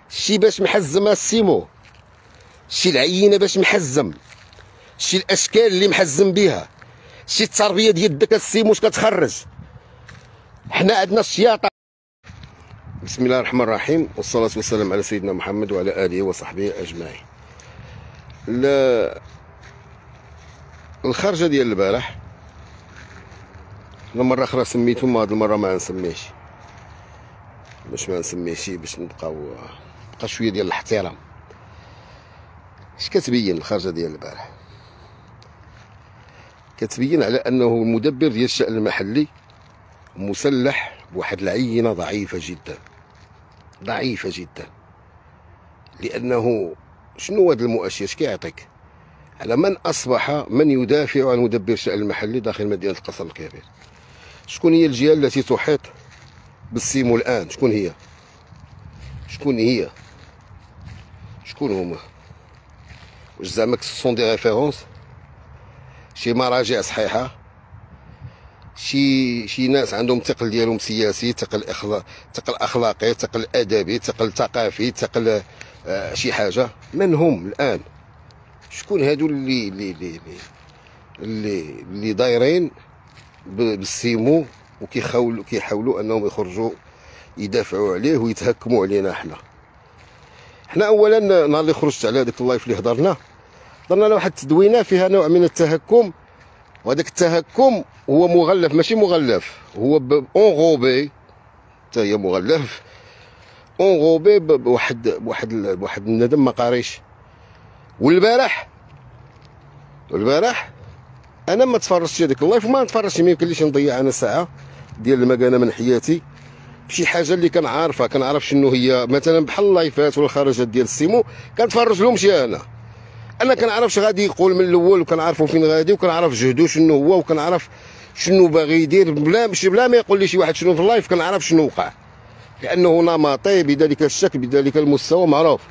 شي باش محزمه السيمو، شي العينه باش محزم، شي الاشكال اللي محزم بها، شي التربيه ديال داك السيمو واش كتخرج. حنا عندنا الشياطه. بسم الله الرحمن الرحيم، والصلاه والسلام على سيدنا محمد وعلى اله وصحبه اجمعين. الخرجه ديال البارح انا مره اخرى سميتهم، هاد المره ما نسميش، باش ما نسميش باش نبقى شويه ديال الاحترام. اش كتبين الخرجه ديال البارح؟ كتبين على انه المدبر ديال الشأن المحلي مسلح بواحد العينه ضعيفه جدا، ضعيفه جدا. لانه شنو هذا المؤشر؟ اش كيعطيك على من اصبح من يدافع عن مدبر الشأن المحلي داخل مدينه القصر الكبير؟ شكون هي الجهه التي تحيط بالسيمو الان؟ شكون هي؟ شكون هي؟ شكون هما؟ واش زعما سون دي ريفيرونس؟ شي مراجع صحيحه؟ شي ناس عندهم ثقل ديالهم سياسي، ثقل اخلاقي، ثقل ادبي، ثقل ثقافي، ثقل شي حاجه؟ من هم الان؟ شكون هادو اللي دايرين بالسيمو وكيحاولوا انهم يخرجوا يدافعوا عليه ويتهكموا علينا؟ حنا اولا نهار اللي خرجت على هذاك اللايف اللي هضرنا على واحد التدوينه فيها نوع من التهكم، وهذاك التهكم هو مغلف، ماشي مغلف، هو اونغوبي، حتى هي مغلف اونغوبي بواحد الندم ما قاريش. والبارح انا ما تفرجتش هذاك اللايف وما نتفرجش، ما يمكنليش نضيع انا ساعه ديال المكانه من حياتي بشي حاجه اللي كنعرفها، كنعرف شنو هي. مثلا بحال اللايفات ولا الخرجات ديال السيمو كنتفرج لهمش انا كنعرف غادي يقول من الاول، وكنعرفوا فين غادي، وكنعرف جهدو شنو هو، وكنعرف شنو باغي يدير بلا ما يقول لي شي واحد شنو في اللايف. كنعرف شنو وقع لانه نمطي بذلك الشكل بذلك المستوى معروف.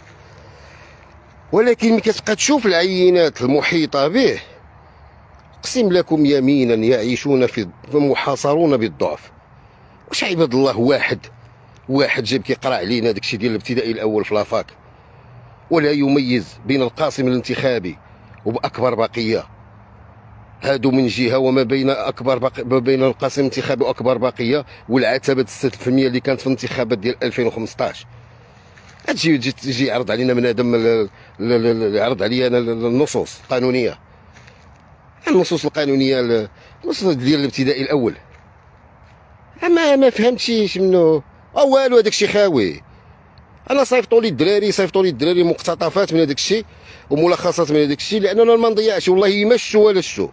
ولكن ملي كتبقى تشوف العينات المحيطه به، اقسم لكم يمينا يعيشون في محاصرون بالضعف. واش عباد الله واحد جاب كيقرا علينا داكشي ديال الابتدائي الاول في لافاك ولا يميز بين القاسم الانتخابي وباكبر بقيه؟ هادو من جهه، وما بين ما بين القاسم الانتخابي واكبر بقيه والعتبه 6% اللي كانت في الانتخابات ديال 2015. تجي يعرض علينا بنادم، يعرض عليا انا النصوص القانونيه، النصوص القانونيه، النصوص ديال الابتدائي الاول. ما فهمتش منه والو، هذاك الشيء خاوي. انا صيفطوا لي الدراري مقتطفات من هذاك الشيء وملخصات من هذاك الشيء، لانه ما نضيعش والله ما شتو ولا شتو،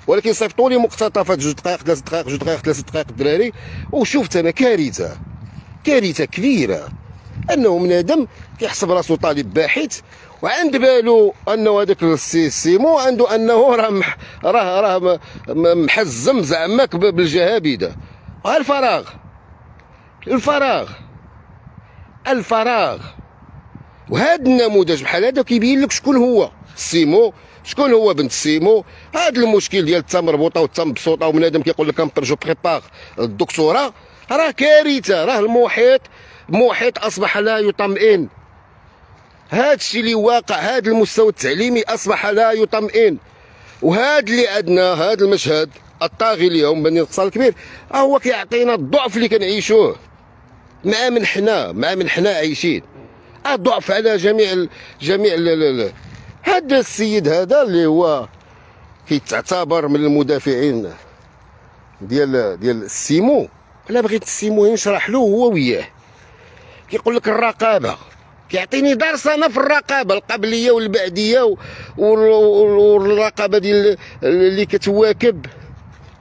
ولكن صيفطوا لي مقتطفات 2 دقائق 3 دقائق 2 دقائق 3 دقائق الدراري، وشفت انا كارثه كبيره. انه بنادم كيحسب راسو طالب باحث وعند بالو انه هذاك السيمو عنده انه راه محزم زعماك بالجهابده. الفراغ. وهذا النموذج بحال هذا كيبين لك شكون هو السيمو، شكون هو بنت السيمو. هذا المشكل ديال التمربوطه والتمبسوطه وبنادم كيقول لك جو بريبار الدكتوراه، راه كارثه. راه المحيط اصبح لا يطمئن. هذا الشيء اللي واقع، هذا المستوى التعليمي اصبح لا يطمئن. وهذا اللي عندنا، هذا المشهد الطاغي اليوم مدينه القصر الكبير، هو كيعطينا الضعف اللي كنعيشوه مع من حنا عايشين. الضعف على جميع هذا السيد هذا اللي هو كيتعتبر من المدافعين ديال السيمو. انا بغيت السيمو نشرح له هو وياه. كيقول لك الرقابه، كيعطيني درس انا في الرقابه القبليه والبعديه والرقابه ديال اللي كتواكب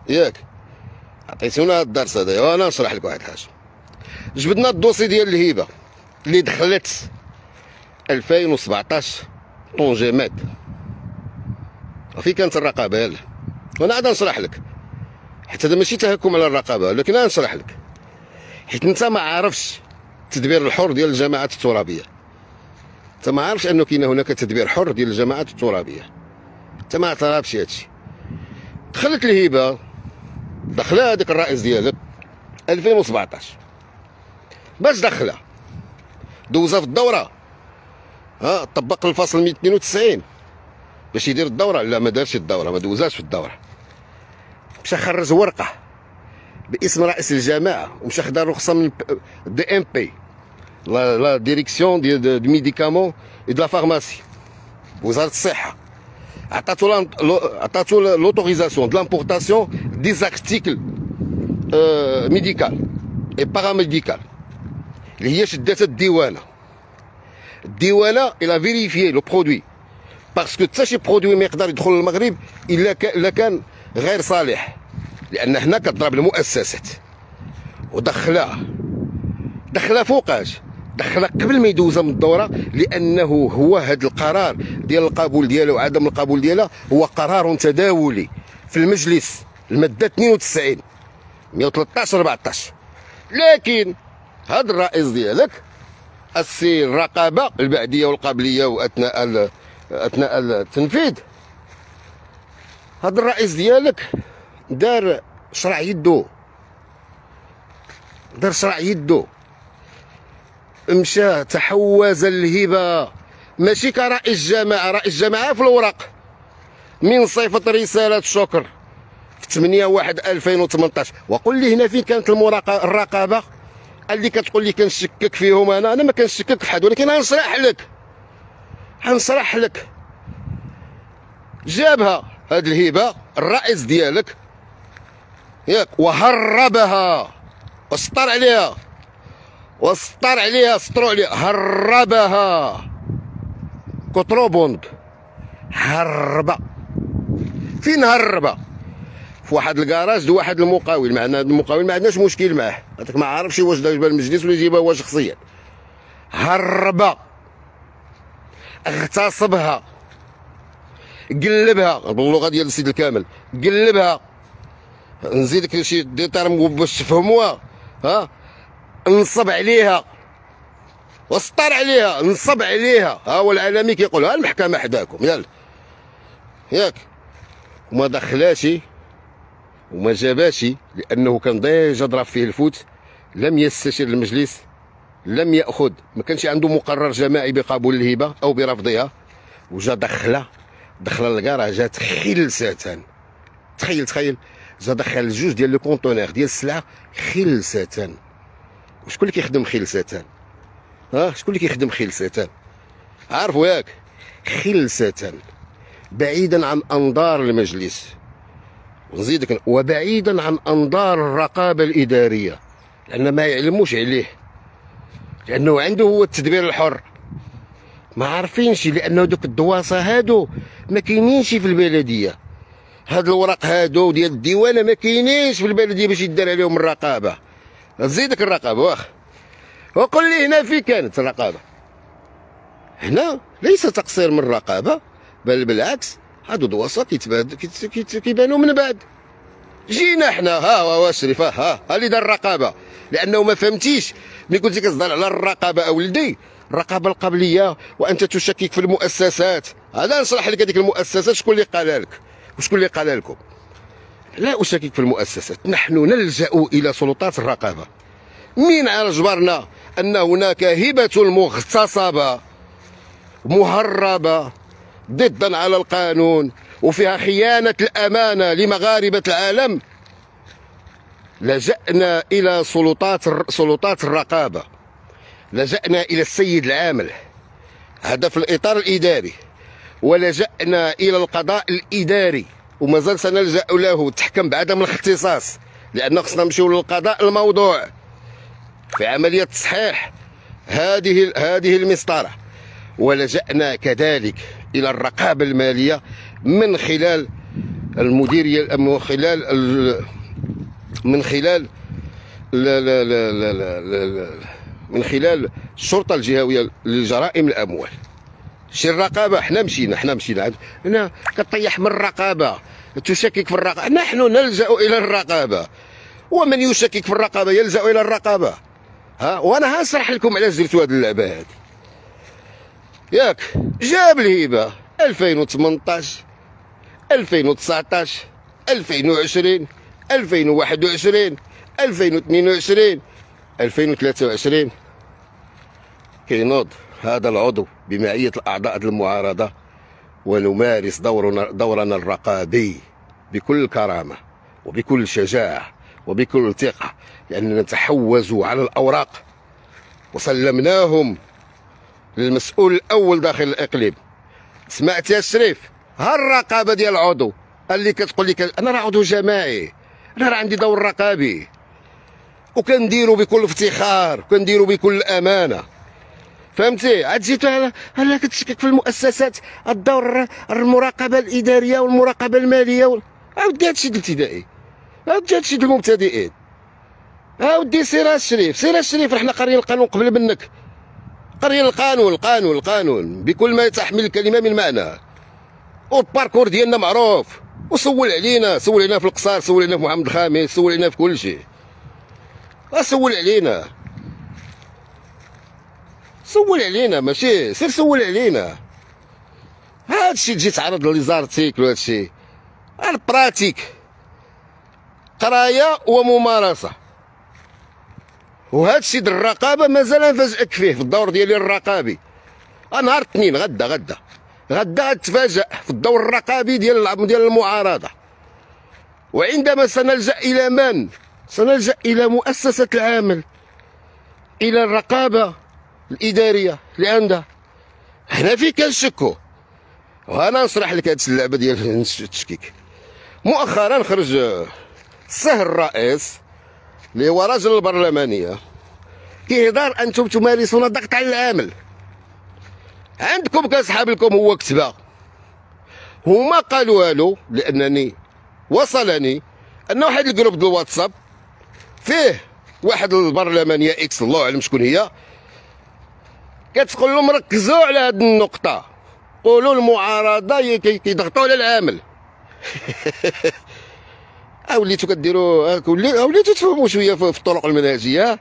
ياك. عطيتونا هذا الدرس هذا، وانا نشرح لك واحد الحاجه. جبدنا الدوسي ديال الهبه اللي دخلت 2017 طونجيمات. فين كانت الرقابه؟ يلا وانا عاد نشرح لك، حيت هذا ماشي تهكم على الرقابه، لكن انا نشرح لك حيت انت ما عارفش التدبير الحر ديال الجماعات الترابيه. انت ما عارفش انه كاين هناك تدبير حر ديال الجماعات الترابيه، انت ما تعرفش هادشي. دخلت الهبه، دخل هذاك الرئيس ديالك 2017. باش دوزها في الدوره، طبق الفصل 192 باش يدير الدوره. لا ما دارش الدوره، ما دوزاش في الدوره. مشى خرج ورقه باسم رئيس الجماعه ومشى خدا رخصه من دي ام بي، لا ديريكسيون دي ميديكامون اي دو لا فارماسي، وزاره الصحه. عطاتو لوتوريزاسيون دو لامبورطاسيون دي زارتيكل ميديكال اي باراميديكال، اللي هي شداتها الديوانه. الديوانه الى فيريفيي لو برودوي، باسكو حتى شي برودوي ما يقدر يدخل للمغرب الا كان غير صالح، لان هنا كضرب المؤسسات. دخلها فوقاش؟ دخلها قبل ما يدوزها من الدوره، لانه هو هذا القرار ديال القبول ديالها وعدم القبول ديالها هو قرار تداولي في المجلس، الماده 92 113 14. لكن هذا الرئيس ديالك السي الرقابه البعديه والقبليه واثناء التنفيذ، هذا الرئيس ديالك دار شرع يدو، مشى تحوز الهبه، ماشي كرئيس جماعه. رئيس جماعه في الورق من صيفط رساله شكر في 8/1/2018. وقل لي هنا فين كانت الرقابه اللي كتقول لي كنشكك فيهم؟ انا ما كنشكك في حد، ولكن غنشرح لك. جابها هاد الهبه الرئيس ديالك ياك، وهربها وسطر عليها، هربها كوتروبوند. هربها فين؟ هربها في واحد الكراج دو واحد المقاول. معنا هذا المقاول ما عندناش مشكل معاه، هذاك ما عارفش واش داير المجلس ولا يجيبها هو شخصيا. هربها، اغتصبها، قلبها باللغه ديال السيد الكامل، قلبها. نزيدك شي ديتار باش تفهموها. نصب عليها وسطر عليها، نصب عليها. ها هو العالمي كيقول، ها المحكمه حداكم ياك. وما دخلاش وما جاباش، لانه كان ديجا ضرب فيه الفوت. لم يستشير المجلس، لم ياخذ، ما كانش عنده مقرر جماعي بقبول الهبه او برفضها، وجا دخل الكراجات خلسة. تخيل جا دخل جوج ديال لو كونتونير ديال السلعه خلسة. وشكون اللي كيخدم خلسة؟ شكون اللي كيخدم خلسة؟ عارفوا ياك؟ خلسة، بعيدا عن انظار المجلس، ونزيدك وبعيدا عن انظار الرقابه الاداريه، لان ما يعلموش عليه، لانه عنده هو التدبير الحر. ما عارفينش، لانه دوك الدواسه هادو ما كاينينش في البلديه. هاد الوراق هادو ديال الديوانه ما كاينينش في البلديه باش يدار عليهم الرقابه. زيدك الرقابه واخا. وقل لي هنا في كانت الرقابه؟ هنا ليس تقصير من الرقابه، بل بالعكس، هادو دواسه كيبانوا من بعد. جينا حنا ها هو شريف، ها اللي دار الرقابه. لانه ما فهمتيش ملي كنتي كتهضر على الرقابه اولدي، الرقابه القبليه وانت تشكك في المؤسسات. هذا نشرح لك هذيك المؤسسات شكون اللي قالها لك وشكون اللي قالها لكم. لا أشكك في المؤسسات، نحن نلجأ إلى سلطات الرقابة. مين أجبرنا أن هناك هبة مغتصبة مهربة ضدا على القانون وفيها خيانة الأمانة لمغاربة العالم؟ لجأنا إلى سلطات الرقابة، لجأنا إلى السيد العامل، هذا في الإطار الإداري، ولجأنا إلى القضاء الإداري، ومازال سنلجأ له تحكم بعدم الاختصاص، لأن خصنا نمشيو للقضاء الموضوع في عملية تصحيح هذه المسطرة. ولجأنا كذلك إلى الرقابة المالية من خلال المديرية، من خلال الشرطة الجهوية لجرائم الأموال. شي الرقابة حنا مشينا هنا كطيح من الرقابة، تشكك في الرقابة. نحن نلجأ إلى الرقابة، ومن يشكك في الرقابة يلجأ إلى الرقابة. وأنا هنشرح لكم علاش درتوا هذه اللعبة هذه. ياك جاب الهبة 2018 2019 2020 2021 2022 2023. كينوض هذا العضو بمعية الأعضاء المعارضة ونمارس دورنا الرقابي بكل كرامة وبكل شجاعة وبكل ثقة، لأننا تحوزوا على الأوراق وسلمناهم للمسؤول الأول داخل الإقليم. سمعت يا شريف؟ ها الرقابة ديال العضو اللي كتقول لك أنا راه عضو جماعي، أنا راه عندي دور رقابي وكنديرو بكل افتخار وكنديرو بكل أمانة. فهمتي؟ عاد جيتو هلا كتشكك في المؤسسات، الدور المراقبة الإدارية والمراقبة المالية عاودي هادشي د الابتدائي، عاودي هادشي د المبتدئين. عاودي سير الشريف، سير الشريف، حنا قاريين القانون قبل منك، قاريين القانون بكل ما تحمل الكلمة من معنى، والباركور ديالنا معروف، وسول علينا في القصار، سول علينا في محمد الخامس، سول علينا في كل شيء، سول علينا ماشي سير سول علينا. هادشي تجي تعرض لزارتيكل وهادشي البراتيك، قرايه وممارسه. وهادشي د الرقابه مازال نفاجئك فيه في الدور ديالي الرقابي. نهار الاثنين غدا غتفاجأ في الدور الرقابي ديال المعارضه. وعندما سنلجأ الى من؟ سنلجأ الى مؤسسه العمل، الى الرقابه الاداريه اللي عندها. هنا فين كنشكو، وانا نشرح لك هاد اللعبه ديال التشكيك. مؤخرا خرج السهر الرئيس اللي هو رجل البرلمانيه كيهضر انتم تمارسون ضغط على العامل. عندكم كنسحب لكم هو كتبه، هما قالوا له، لانني وصلني ان واحد الجروب ديال الواتساب فيه واحد البرلمانيه اكس الله اعلم شكون هي، كتقول لهم ركزوا على هذه النقطه، قولوا المعارضه كيضغطوا على العامل. وليتو كديروا وليتو تفهموا شويه في الطرق المنهجيه.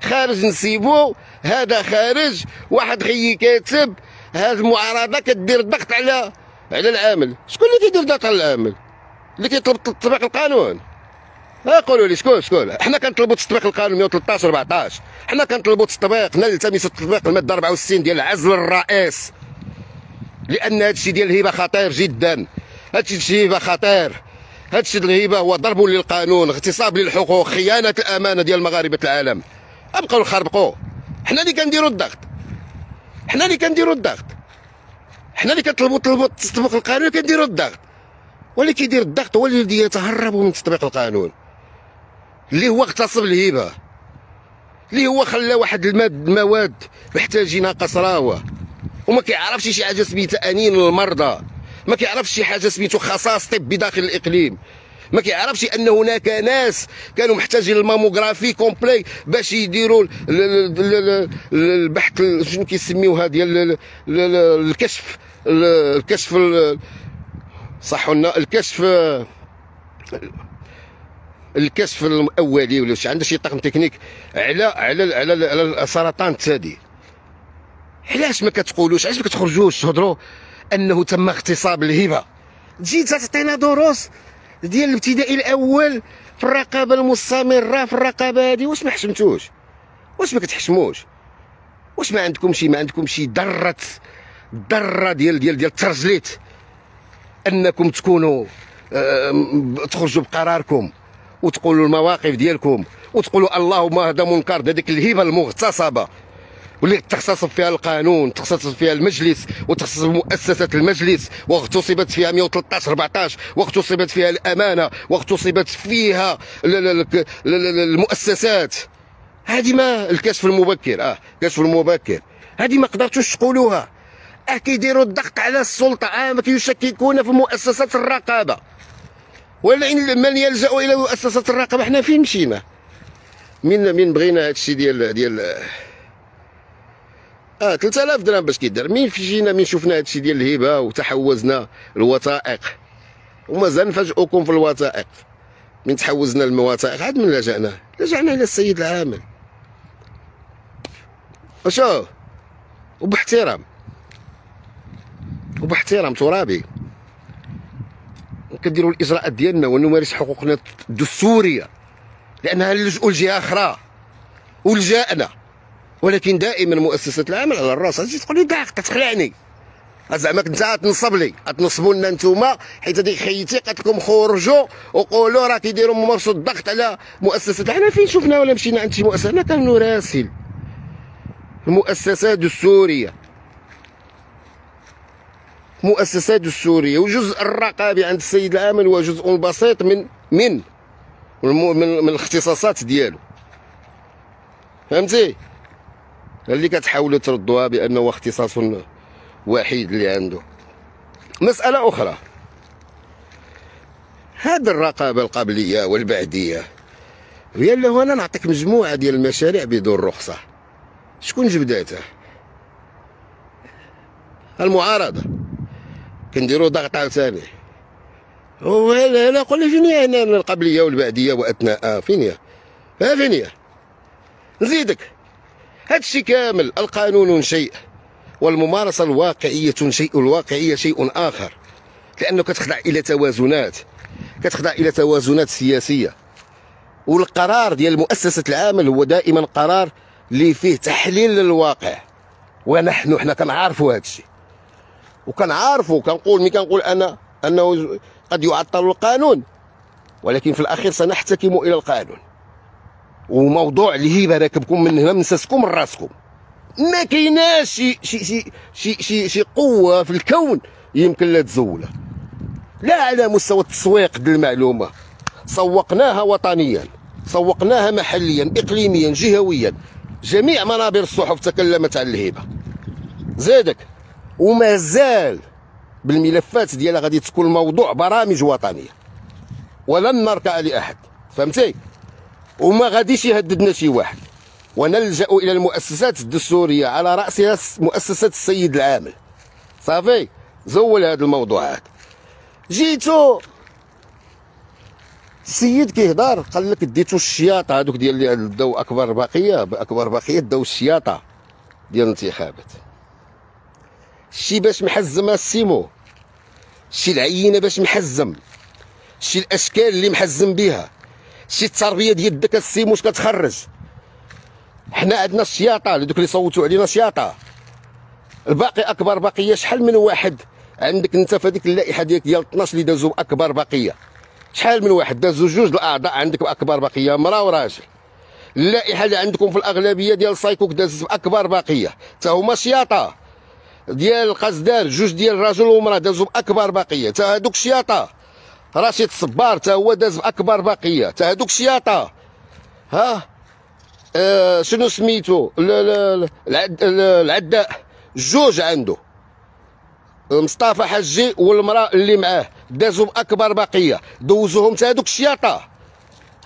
خارج نسيبو هذا خارج، واحد خيي كاتب هذه المعارضه كدير الضغط على العامل. شكون اللي كيدير الضغط على العامل؟ اللي كيطلب تطبيق القانون. قولوا لي شكون؟ حنا كنطلبوا تطبيق القانون 113 14، حنا كنطلبوا تطبيق، نلتمس تطبيق الماده 64 ديال عزل الرئيس، لان هادشي ديال الهبه خطير جدا. هادشي هبه خطير، هادشي ديال الهبه هو ضرب للقانون، اغتصاب للحقوق، خيانه الامانه ديال مغاربه العالم. ابقاو نخربقوا، حنا اللي كنديروا الضغط، حنا اللي كنطلبوا تطبيق القانون كنديروا الضغط. واللي كيدير الضغط هو اللي يتهرب من تطبيق القانون، اللي هو اغتصب الهبه، اللي هو خلى واحد المواد محتاجينها قصراوه، وما كيعرفش شي حاجه سميتها انين للمرضى، ما كيعرفش شي حاجه سميتو خصائص طبي داخل الاقليم، ما كيعرفش ان هناك ناس كانوا محتاجين الماموغرافي كومبلي باش يديروا البحث شنو كيسميوها ديال الكشف صحوا لنا الكشف الاولي ولا شي، عنده شي طاقم تكنيك على السرطان الثدي. علاش ما كتقولوش، علاش ما كتخرجوش تهضروا انه تم اغتصاب الهبه؟ تجي تعطينا دروس ديال الابتدائي الاول في الرقابه المستمره في الرقابه هذه. واش ما حشمتوش؟ واش ما كتحشموش؟ واش ما عندكم شي ذره ديال الترجليت انكم تكونوا تخرجوا بقراركم وتقولوا المواقف ديالكم وتقولوا اللهم هذا منكر هذيك الهبه المغتصبه واللي تختصف فيها القانون، تختصف فيها المجلس وتختصف مؤسسة المجلس، واغتصبت فيها 113 14، واغتصبت فيها الأمانة، واغتصبت فيها المؤسسات. هذه ما الكشف المبكر، كشف المبكر هذه ما قدرتوش تقولوها. كيديروا الضغط على السلطة، ما كيشككون في مؤسسات الرقابة. ولئن من يلجأ إلى مؤسسات الرقابة، حنا فين مشينا؟ من بغينا هذا الشيء ديال 3000 درهم باش كيدار. من جينا من شفنا هادشي ديال الهبه وتحوزنا الوثائق، ومازال نفاجئكم في الوثائق. من تحوزنا الوثائق عاد من لجأنا الى السيد العامل. وشوف وباحترام ترابي كنديروا الاجراءات ديالنا ونمارس حقوقنا الدستوريه، لانها نلجؤوا لجهه اخرى ولجأنا ولكن دائما مؤسسه العمل على الراس. تجي تقول لي داك كتخلعني، زعما انت تنصب لي، تنصبوا لنا نتوما حيت هذيك خيتي قالت لكم خرجوا وقولوا راه كيديروا ممارسه الضغط على مؤسسه العمل. فين شفنا ولا مشينا عند شي مؤسسه؟ انا كنراسل المؤسسات السوريه، مؤسسات السوريه، وجزء الرقابي عند السيد العامل هو جزء بسيط من الاختصاصات ديالو. فهمتي؟ اللي كتحاولوا تردوها بانه اختصاص وحيد اللي عنده. مساله اخرى، هذه الرقابه القبليه والبعديه هي اللي هو انا نعطيك مجموعه ديال المشاريع بدون رخصه. شكون جبداتها؟ المعارضه. كنديروا ضغط عاوتاني. لا قول لي فين هي هنا القبليه والبعديه واثناء فين هي؟ فين هي؟ نزيدك هادشي كامل. القانون شيء والممارسه الواقعيه شيء، الواقعيه شيء اخر، لانه كتخضع الى توازنات، كتخضع الى توازنات سياسيه. والقرار ديال مؤسسه العمل هو دائما قرار اللي فيه تحليل للواقع، ونحن حنا كنعرفوا هذا الشيء وكنعرفوا. كنقول ملي كنقول انا انه قد يعطل القانون، ولكن في الاخير سنحتكم الى القانون. وموضوع الهبه راكبكم من هنا مساسكم من راسكم. ما كايناش شي قوه في الكون يمكن لا تزولها، لا على مستوى التسويق ديال المعلومه. سوقناها وطنيا، سوقناها محليا، اقليميا، جهويا. جميع منابر الصحف تكلمت عن الهبه. زادك وما زال بالملفات ديالها غادي تكون موضوع برامج وطنيه، ولن نركع لاحد. فهمتي؟ وما غاديش يهددنا شي واحد، ونلجأ الى المؤسسات الدستوريه على راسها مؤسسه السيد العامل. صافي زول هذا الموضوعات. جيتو السيد كيهضر قال لك ديتو الشياطه هذوك ديال اللي داو اكبر بقيه داو الشياطه ديال الانتخابات. شي باش محزم السيمو، شي العينه باش محزم، شي الاشكال اللي محزم بها، شي التربيه ديال يدك السيمو واش كتخرج. حنا عندنا الشياطه دوك اللي صوتوا علينا شياطه. الباقي اكبر بقيه شحال من واحد عندك انت في هذيك اللائحه ديال 12 اللي دازوا اكبر بقيه؟ شحال من واحد دازوا جوج الاعضاء عندك باكبر بقيه، مراه وراجل. اللائحه اللي عندكم في الاغلبيه ديال صايكوك دازت باكبر بقيه، حتى هما شياطه. ديال القصدار جوج ديال الرجل ومراه دازوا باكبر بقيه، حتى هذوك شياطه. رشيد صبار حتى هو داز باكبر بقيه، حتى هذوك شياطه. ها شنو سميتو العداء جوج عنده، مصطفى حجي والمراه اللي معاه دازوا باكبر بقيه، دوزوهم حتى هذوك الشياطه.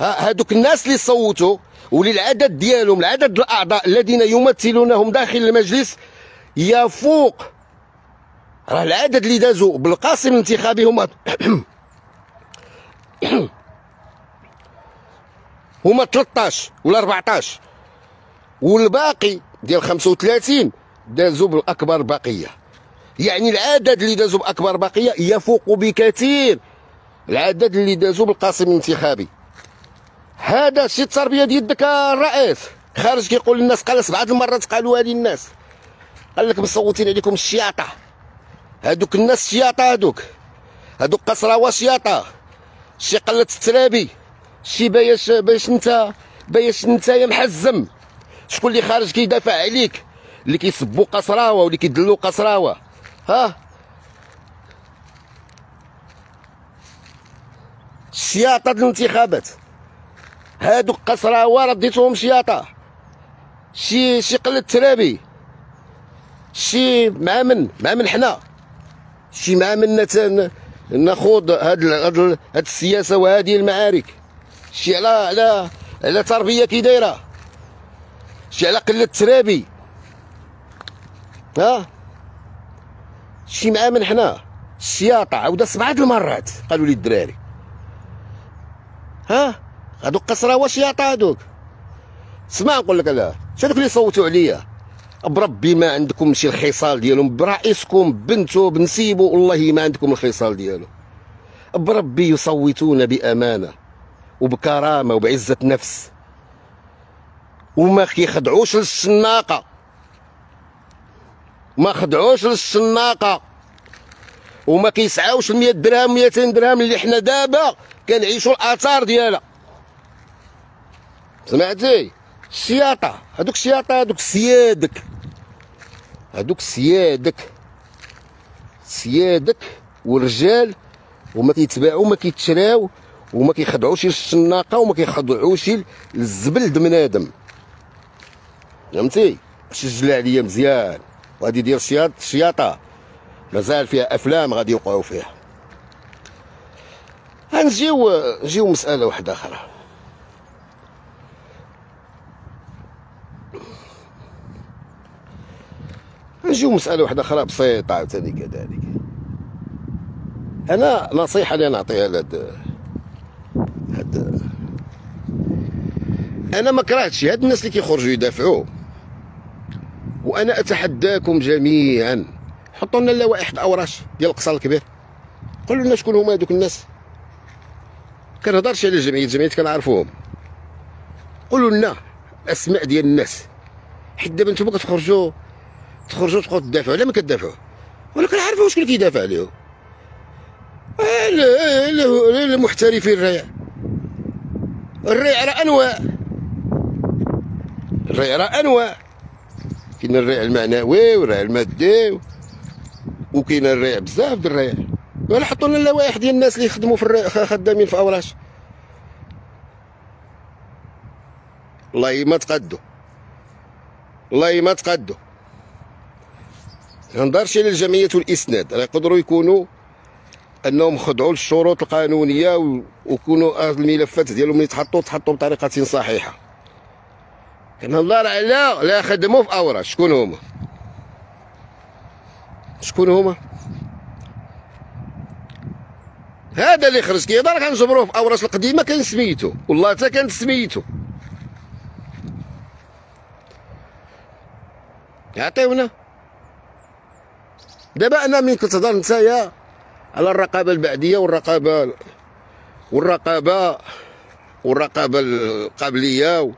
هذوك الناس اللي صوتوا واللي العدد ديالهم، العدد الاعضاء الذين يمثلونهم داخل المجلس يفوق راه العدد اللي دازوا بالقاسم الانتخابي هما 13 ولا 14، والباقي ديال 35 دازوا بالاكبر بقيه. يعني العدد اللي دازوا باكبر بقيه يفوق بكثير العدد اللي دازوا بالقاسم الانتخابي. هذا الشيء التربيه ديال يدك الرئيس خارج كيقول للناس، قال 7 المرات قالوا هذه الناس، قال لك مصوتين عليكم الشياطه. هذوك الناس الشياطه، هذوك قصراوه شياطه، شي قله الترابي، شي باش انت يا محزم. شكون اللي خارج كيدافع عليك؟ اللي كيسبوا قصراوه واللي كيدلوا قصراوه. الشياطه د الانتخابات، هادوك قصراوه راه ديتوهم شياطه. شي قله ترابي، شي مع من حنا، شي مع من ناخذ هاد السياسه وهذه المعارك. شي على تربيه كي دايره، شي على قله ترابي. شي مع من حنا الشياطه عاوده 7 المرات قالوا لي الدراري. هادوك قصراوه شياطه هادوك. اسمع نقول لك، لا هادوك اللي صوتوا عليا بربي ما عندكم شي الخصال ديالهم، برئيسكم بنتو بنسيبو والله ما عندكم الخصال ديالو. بربي يصوتون بامانه وبكرامه وبعزه نفس، وما كيخضعوش للشناقه، ما خضعوش للشناقه، وما كيسعاوش ال 100 درهم 200 درهم اللي حنا دابا كنعيشوا الاثار ديالها. سمعتي؟ السياطه، هذوك السياطه، هذوك سيادك، هذوك سيادك والرجال، وما كيتباعوا وما كيتشراو وما كيخضعوش للشناقه وما كيخضعوش للزبل د بنادم. فهمتي؟ سجل عليا مزيان. وغادي يدير الشياطه مازال فيها افلام غادي يوقعوا فيها. غنجيو مساله واحده اخرى. بسيطه عاوتاني كذلك. انا نصيحه اللي نعطيها انا ما كرهتش هاد الناس اللي كيخرجوا يدافعوا، وانا اتحداكم جميعا حطوا لنا اللوائح الاوراش ديال القصر الكبير، قولوا لنا شكون هما هذوك الناس. كنهضرش على الجمعيات كنعرفوهم، قولوا لنا الاسماء ديال الناس، حيت دابا نتوما كتخرجوا تبقاو تدافعوا على ما كتدافعوا ولا كنعرفوا شكون كيدافع عليهم. المحترفين الريع راه انواع، كاين الريع المعنوي والريع المادي، وكاين الريع بزاف د الريع. ولا حطوا لنا اللوائح ديال الناس اللي يخدموا في الريع خدامين في اوراش. والله ما تقادوا. كنهضرش على الجمعيات والاسناد، راه يقدروا يكونوا انهم خضعوا للشروط القانونيه ويكونوا الملفات ديالهم يتحطوا بطريقه صحيحه. كنهضر على لا خدموا في اوراش. شكون هما؟ هذا اللي خرج كيهضر كنجبروه في اوراش القديمه كان سميتو، والله حتى كانت سميتو. عطيونا. دابا انا ملي كتهضر نتايا على الرقابه البعديه والرقابه القبليه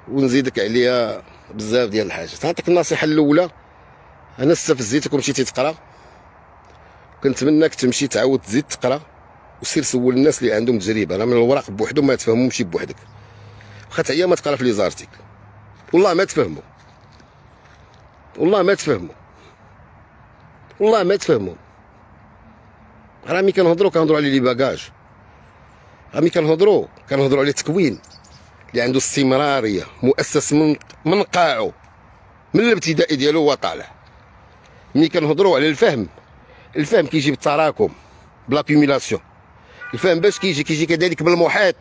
ونزيدك عليها بزاف ديال الحاجات. نعطيك النصيحه الاولى، انا استفزيتك ومشيتي تقرا، كنتمناك تمشي تعاود تزيد تقرا وسير سول الناس اللي عندهم تجربه. راه من الوراق بوحدهم ما تفهمهمش بوحدك، واخا تعيا ما تقرا في لي زارتيكل والله ما تفهموا، والله ما تفهموا. راه ملي كنهضروا على لي باكاج، راه ملي كنهضروا على تكوين اللي عنده استمراريه مؤسس من قاعه من الابتدائي ديالو هو طالع. ملي كنهضروا على الفهم كيجي بالتراكم بلاكيميلاسيون. الفهم باش كيجي كذلك بالمحيط،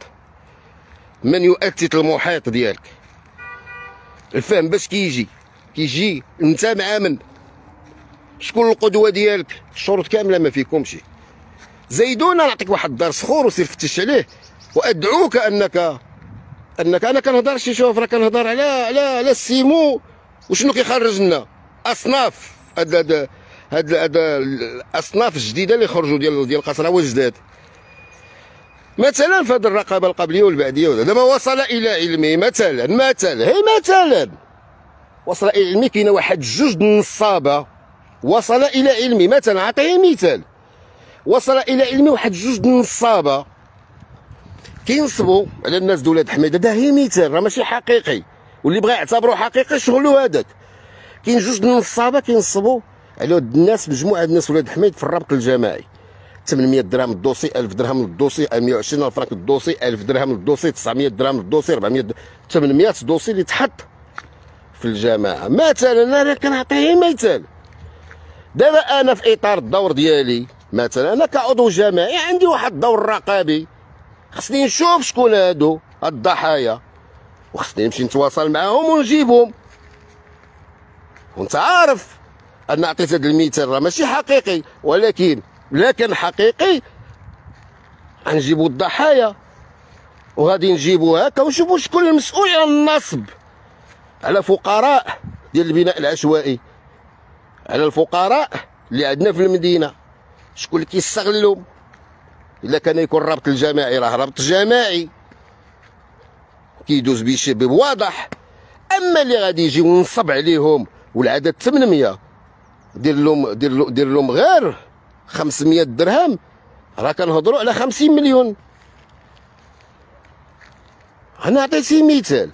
من يؤتت المحيط ديالك. الفهم باش كيجي انت مع من، شكون القدوه ديالك، الشروط كامله ما فيكمش. زيدونا نعطيك واحد الدار صخور وسير فتش عليه، وادعوك انك انا كنهضرش. شوف راه كنهضر على السيمو وشنو كيخرج لنا اصناف. هاد الاصناف الجديده اللي خرجوا ديال قصره وجداد. مثلا في هذه الرقابه القبليه والبعديه، دابا وصل الى علمي مثلا وصل الى علمي كاين واحد جوج النصابه. وصل الى علمي مثلا، عطيه مثال، وصل الى علمي واحد جوج النصابه كينصبوا على الناس د ولاد حميده. هذا هي مثال، راه ماشي حقيقي، واللي بغى يعتبره حقيقي شغلو هذاك. كاين جوج النصابه كينصبوا على ود الناس، مجموعه الناس ولاد حميد في الربط الجماعي. 800 درهم الدوسي، 1000 درهم للدوسي، 120 فرانك الدوسي، 1000 درهم للدوسي، 900 درهم للدوسي، 800 دوسي اللي تحط في الجماعه. مثلا انا كنعطيه مثال. دابا انا في اطار الدور ديالي مثلا، انا كعضو جماعي عندي واحد الدور رقابي، خصني نشوف شكون هادو الضحايا وخصني نمشي نتواصل معاهم ونجيبهم. وانت عارف ان عطيت هذا المثال راه ماشي حقيقي، ولكن لا كان حقيقي غنجيبوا الضحايا وغادي نجيبوا هكا ونشوفوا شكون المسؤول على النصب على فقراء ديال البناء العشوائي، على الفقراء اللي عندنا في المدينه. شكون اللي كيستغلهم؟ الا كان يكون الربط الجماعي راه ربط جماعي، كيدوز بواضح. اما اللي غادي يجي ونصب عليهم والعدد 800 دير لهم غير 500 درهم، راه كنهضروا على 50 مليون. انا عطيتي مثال،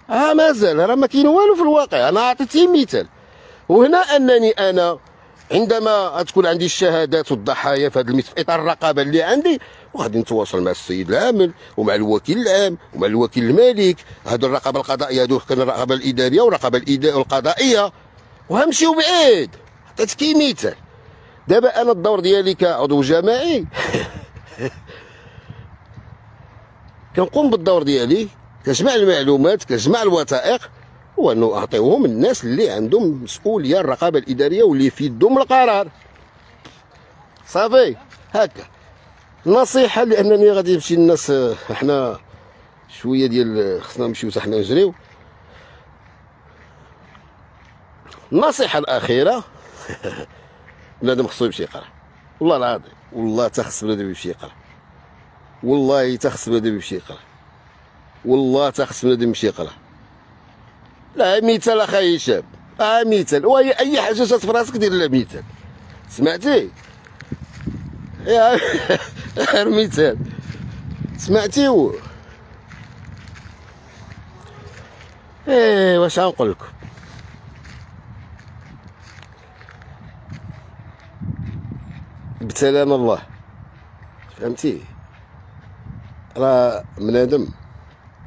مازال راه ما كاين والو في الواقع. انا عطيتي مثال. وهنا انني انا عندما تكون عندي الشهادات والضحايا في هذا في اطار الرقابه اللي عندي، وغادي نتواصل مع السيد العامل ومع الوكيل العام ومع الوكيل المالك. هذو الرقابه القضائيه، هذو كان الرقابه الاداريه والرقابه القضائيه، وغنمشيو بعيد. عطيتك مثال. دابا انا الدور ديالي كعضو جماعي كنقوم بالدور ديالي، كنجمع المعلومات، كنجمع الوثائق، هو انه اعطيوهم الناس اللي عندهم مسؤوليه الرقابه الاداريه واللي في يدهم القرار. صافي هكا نصيحه، لانني غادي نمشي الناس احنا شويه ديال خصنا نمشيو حتى حنا نجريو. النصيحه الاخيره بنادم خصو يمشي يقرا، والله العظيم، والله تا خص بنادم يمشي يقرا، والله تا خص بنادم يمشي يقرا، والله تا خص بنادم يمشي يقرا. لا مثال اخاي شاب، مثال، وهي اي حاجه جات في راسك دير لها مثال. سمعتي يا غير مثال، سمعتي واش غنقول لكم. ابتلانا الله، فهمتي. راه بنادم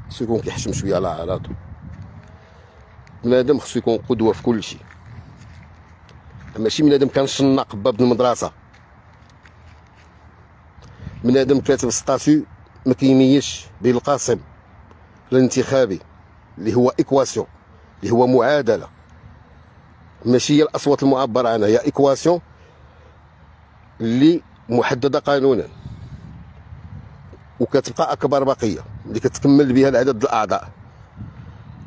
خصو يكون كيحشم شويه على عراضو، بنادم خصو يكون قدوه في كل شيء، ماشي بنادم كنشنق باب المدرسه، بنادم كاتب ستاتيو ما كيميزش بين القاسم الانتخابي اللي هو ايكواسيون، اللي هو معادله، ماشي هي الاصوات المعبر عنها، هي ايكواسيون اللي محدده قانونا وكتبقى اكبر بقيه اللي كتكمل بها العدد الاعضاء.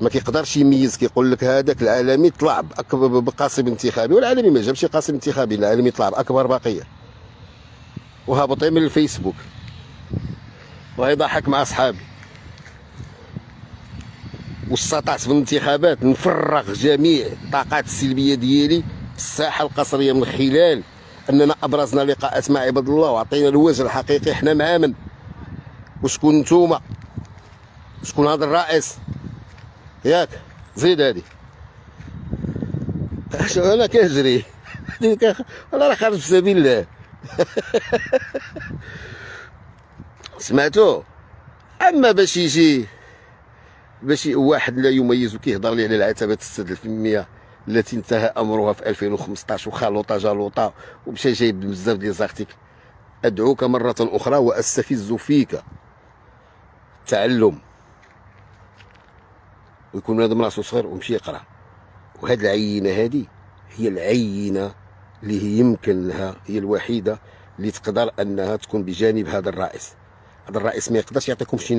ما كيقدرش يميز، كيقول لك هذاك العالمي طلع بقاسم انتخابي، والعالمي ما جابش قاسم انتخابي، العالمي طلع باكبر بقيه وهابطين من الفيسبوك ويضحك مع اصحابي. واستطعت في الانتخابات نفرغ جميع الطاقات السلبيه ديالي في الساحه القصريه من خلال اننا ابرزنا لقاءات مع عباد الله وعطينا الوجه الحقيقي. حنا مع من؟ وشكون نتوما؟ شكون هذا الرئيس؟ ياك زيد هادي انا كنجري والله راه خارج في سبيل الله. سمعتو؟ اما باش يجي واحد لا يميز وكيهضر لي على العتبات السد الفنيه التي انتهى امرها في 2015 وخلوطه جلوطه ومشى جايب بزاف ديال زاختك، ادعوك مره اخرى واستفز فيك التعلم، ويكون بنادم راسو صغير ويمشي يقرا. وهاد العينه هذه هي العينه اللي هي يمكن لها، هي الوحيده اللي تقدر انها تكون بجانب هذا الرئيس. هذا الرئيس ما يقدرش يعطيكم شي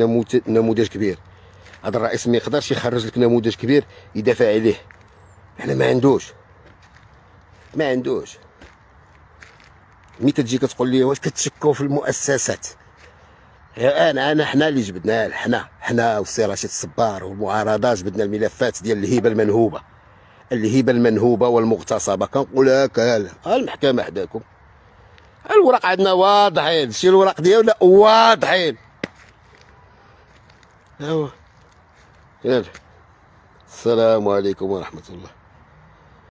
نموذج كبير، هذا الرئيس ما يقدرش يخرج لك نموذج كبير يدافع عليه. احنا ما عندوش ملي كتجي كتقول لي واش كتشكوا في المؤسسات، انا حنا اللي جبدناه، حنا والسي رشيد الصبار والمعارضه جبدنا الملفات ديال الهبه المنهوبه والمغتصبه. كنقول هكا المحكمه حداكم، الوراق عندنا واضحين، شي الوراق ديالنا واضحين. يلا السلام عليكم ورحمه الله.